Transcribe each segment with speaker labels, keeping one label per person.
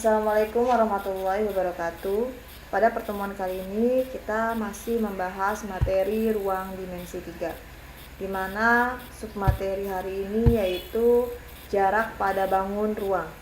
Speaker 1: Assalamualaikum warahmatullahi wabarakatuh. Pada pertemuan kali ini kita masih membahas materi ruang dimensi 3, di mana submateri hari ini yaitu jarak pada bangun ruang.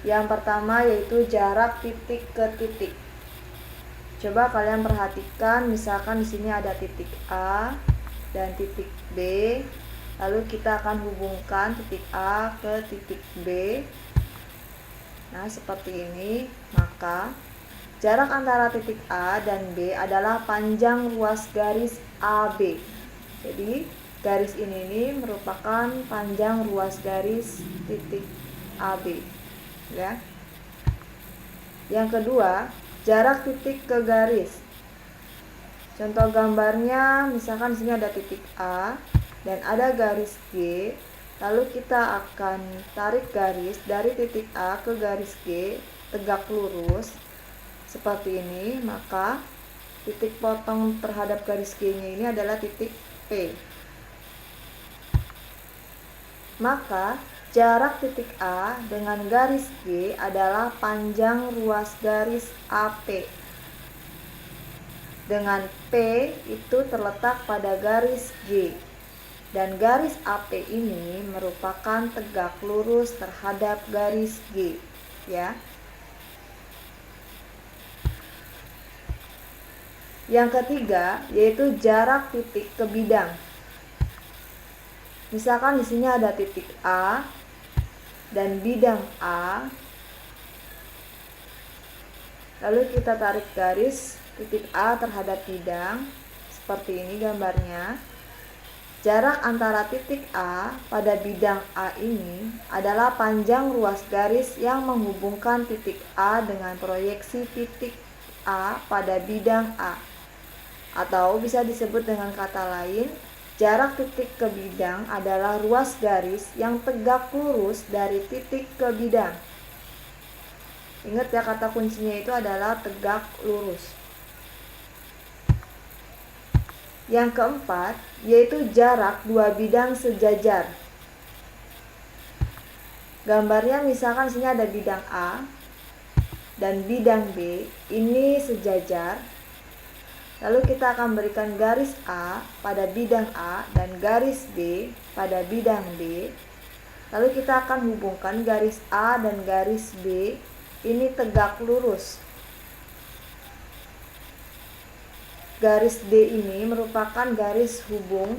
Speaker 1: Yang pertama yaitu jarak titik ke titik. Coba kalian perhatikan, misalkan di sini ada titik A dan titik B. Lalu kita akan hubungkan titik A ke titik B. Nah, seperti ini. Maka jarak antara titik A dan B adalah panjang ruas garis AB. Jadi garis ini merupakan panjang ruas garis titik AB, ya. Yang kedua, jarak titik ke garis. Contoh gambarnya, misalkan di sini ada titik A dan ada garis G, lalu kita akan tarik garis dari titik A ke garis G tegak lurus seperti ini. Maka titik potong terhadap garis G-nya ini adalah titik P. Maka jarak titik A dengan garis G adalah panjang ruas garis AP, dengan P itu terletak pada garis G. Dan garis AP ini merupakan tegak lurus terhadap garis G, ya. Yang ketiga yaitu jarak titik ke bidang. Misalkan di sini ada titik A dan bidang A. Lalu kita tarik garis titik A terhadap bidang seperti ini gambarnya. Jarak antara titik A pada bidang A ini adalah panjang ruas garis yang menghubungkan titik A dengan proyeksi titik A pada bidang A. Atau bisa disebut dengan kata lain, jarak titik ke bidang adalah ruas garis yang tegak lurus dari titik ke bidang. Ingat ya, kata kuncinya itu adalah tegak lurus. Yang keempat yaitu jarak dua bidang sejajar. Gambarnya misalkan sini ada bidang A dan bidang B, ini sejajar. Lalu kita akan berikan garis A pada bidang A dan garis B pada bidang B. Lalu kita akan hubungkan garis A dan garis B ini tegak lurus. Garis D ini merupakan garis hubung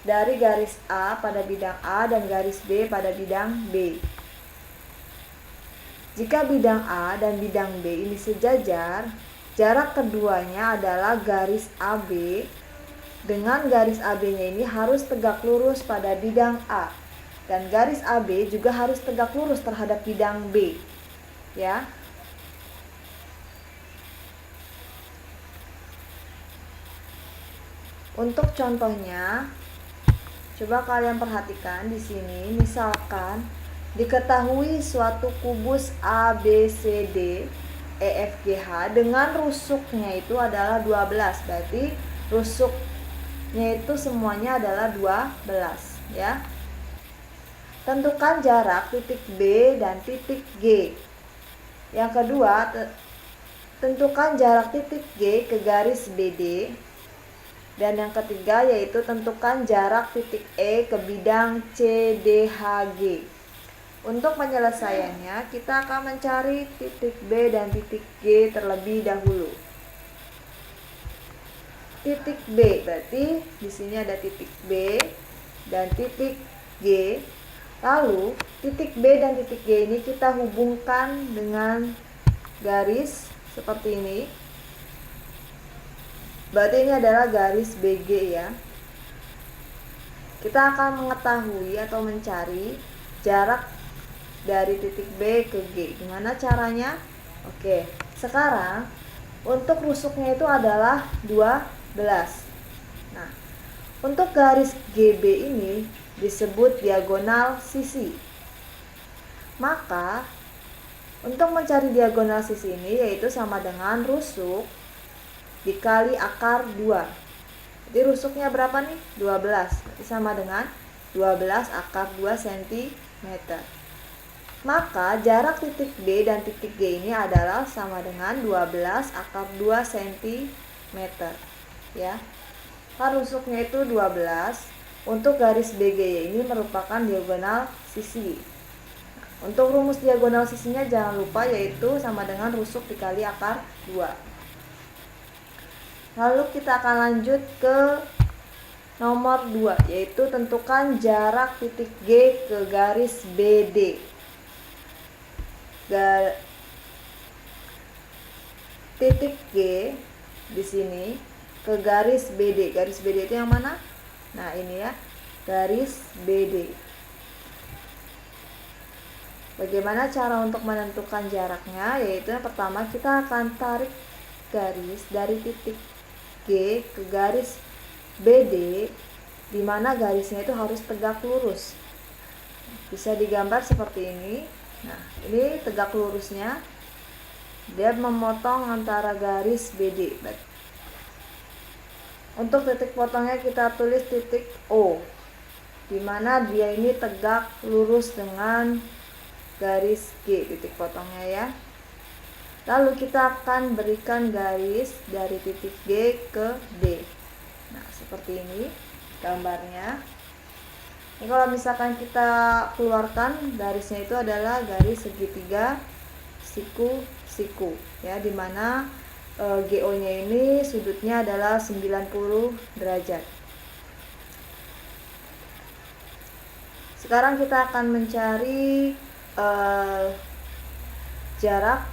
Speaker 1: dari garis A pada bidang A dan garis B pada bidang B. Jika bidang A dan bidang B ini sejajar, jarak keduanya adalah garis AB dengan garis AB-nya ini harus tegak lurus pada bidang A, dan garis AB juga harus tegak lurus terhadap bidang B, ya. Untuk contohnya, coba kalian perhatikan di sini. Misalkan diketahui suatu kubus ABCD EFGH dengan rusuknya itu adalah 12. Berarti rusuknya itu semuanya adalah 12, ya. Tentukan jarak titik B dan titik G. Yang kedua, tentukan jarak titik G ke garis BD. Dan yang ketiga yaitu tentukan jarak titik E ke bidang CDHG. Untuk penyelesaiannya kita akan mencari titik B dan titik G terlebih dahulu. Titik B berarti di sini ada titik B dan titik G. Lalu titik B dan titik G ini kita hubungkan dengan garis seperti ini. Berarti ini adalah garis BG, ya. Kita akan mengetahui atau mencari jarak dari titik B ke G. Gimana caranya? Oke, sekarang untuk rusuknya itu adalah 12. Nah, untuk garis GB ini disebut diagonal sisi. Maka untuk mencari diagonal sisi ini yaitu sama dengan rusuk dikali akar 2. Jadi rusuknya berapa nih? 12. Berarti sama dengan 12 akar 2 cm meter. Maka jarak titik B dan titik G ini adalah sama dengan 12 akar 2 cm. Ya. Kan rusuknya itu 12. Untuk garis BG ini merupakan diagonal sisi. Untuk rumus diagonal sisinya jangan lupa, yaitu sama dengan rusuk dikali akar 2. Lalu kita akan lanjut ke nomor 2, yaitu tentukan jarak titik G ke garis BD. Titik G di sini ke garis BD. Garis BD itu yang mana? Nah, ini ya, garis BD. Bagaimana cara untuk menentukan jaraknya? Yaitu yang pertama kita akan tarik garis dari titik G ke garis BD, di mana garisnya itu harus tegak lurus. Bisa digambar seperti ini. Nah, ini tegak lurusnya. Dia memotong antara garis BD. Untuk titik potongnya kita tulis titik O, di mana dia ini tegak lurus dengan garis G, titik potongnya ya. Lalu kita akan berikan garis dari titik G ke D. Nah, seperti ini gambarnya. Ini kalau misalkan kita keluarkan, garisnya itu adalah garis segitiga siku-siku ya, dimana GO nya ini sudutnya adalah 90 derajat. Sekarang kita akan mencari jarak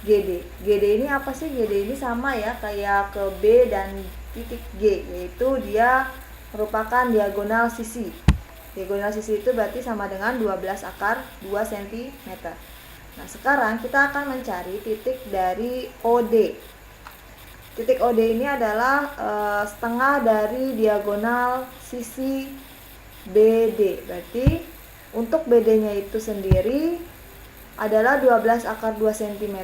Speaker 1: GD. GD ini apa sih? GD ini sama ya kayak ke B dan titik G, yaitu dia merupakan diagonal sisi. Diagonal sisi itu berarti sama dengan 12 akar 2 cm. Nah, sekarang kita akan mencari titik dari OD. Titik OD ini adalah setengah dari diagonal sisi BD. Berarti untuk BD-nya itu sendiri adalah 12 akar 2 cm.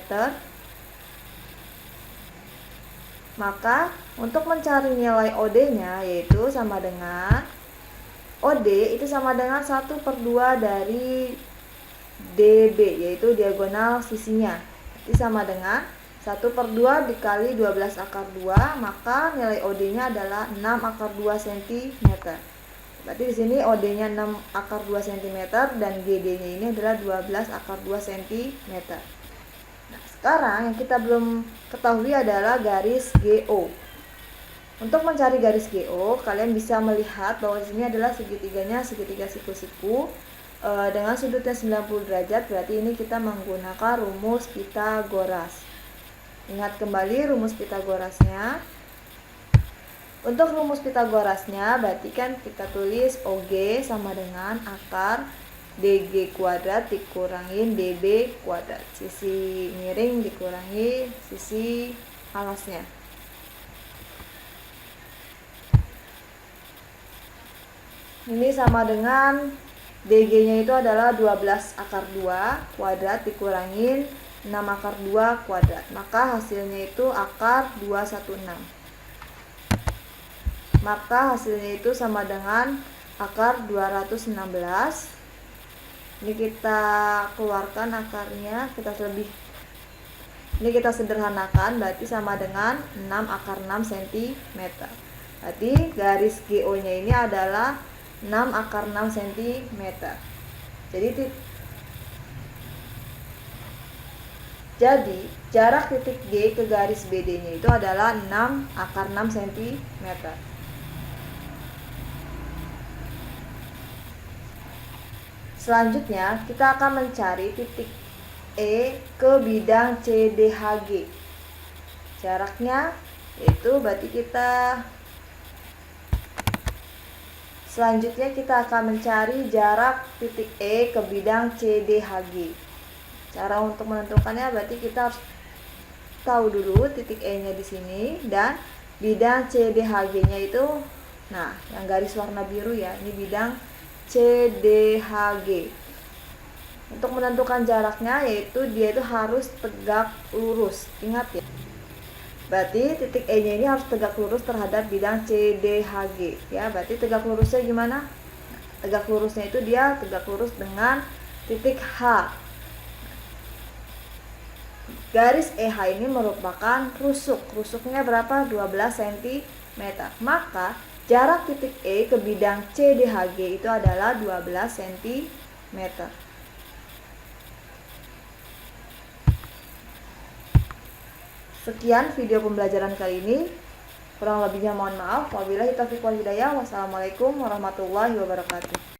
Speaker 1: Maka untuk mencari nilai OD-nya, yaitu sama dengan OD itu sama dengan 1/2 dari DB, yaitu diagonal sisinya. Jadi sama dengan 1/2 dikali 12 akar 2, maka nilai OD-nya adalah 6 akar 2 cm. Berarti di sini OD-nya 6 akar 2 cm dan GD-nya ini adalah 12 akar 2 cm. Nah, sekarang yang kita belum ketahui adalah garis GO. Untuk mencari garis GO, kalian bisa melihat bahwa di sini adalah segitiganya segitiga siku-siku dengan sudutnya 90 derajat. Berarti ini kita menggunakan rumus Pitagoras. Ingat kembali rumus Pitagorasnya. Untuk rumus Pitagorasnya berarti kan kita tulis OG sama dengan akar DG kuadrat dikurangin DB kuadrat. Sisi miring dikurangi sisi alasnya. Ini sama dengan DG-nya itu adalah 12 akar 2 kuadrat dikurangin 6 akar 2 kuadrat. Maka hasilnya itu akar 216. Maka hasilnya itu sama dengan akar 216. Ini kita keluarkan akarnya, ini kita sederhanakan, berarti sama dengan 6 akar 6 cm. Berarti garis GO nya ini adalah 6 akar 6 cm. Jadi jarak titik G ke garis BD nya itu adalah 6 akar 6 cm. Selanjutnya kita akan mencari titik E ke bidang CDHG. Jaraknya itu berarti selanjutnya kita akan mencari jarak titik E ke bidang CDHG. Cara untuk menentukannya berarti kita harus tahu dulu titik E nya di sini dan bidang CDHG-nya itu, nah yang garis warna biru ya, ini bidang CDHG. Untuk menentukan jaraknya yaitu dia itu harus tegak lurus. Ingat ya. Berarti titik E nya ini harus tegak lurus terhadap bidang CDHG ya. Berarti tegak lurusnya gimana? tegak lurusnya itu dia tegak lurus dengan titik H. Garis EH ini merupakan rusuk. Rusuknya berapa? 12 cm. Maka jarak titik E ke bidang CDHG itu adalah 12 cm. Sekian video pembelajaran kali ini. Kurang lebihnya mohon maaf. Wabillahi taufiq wal hidayah. Wassalamualaikum warahmatullahi wabarakatuh.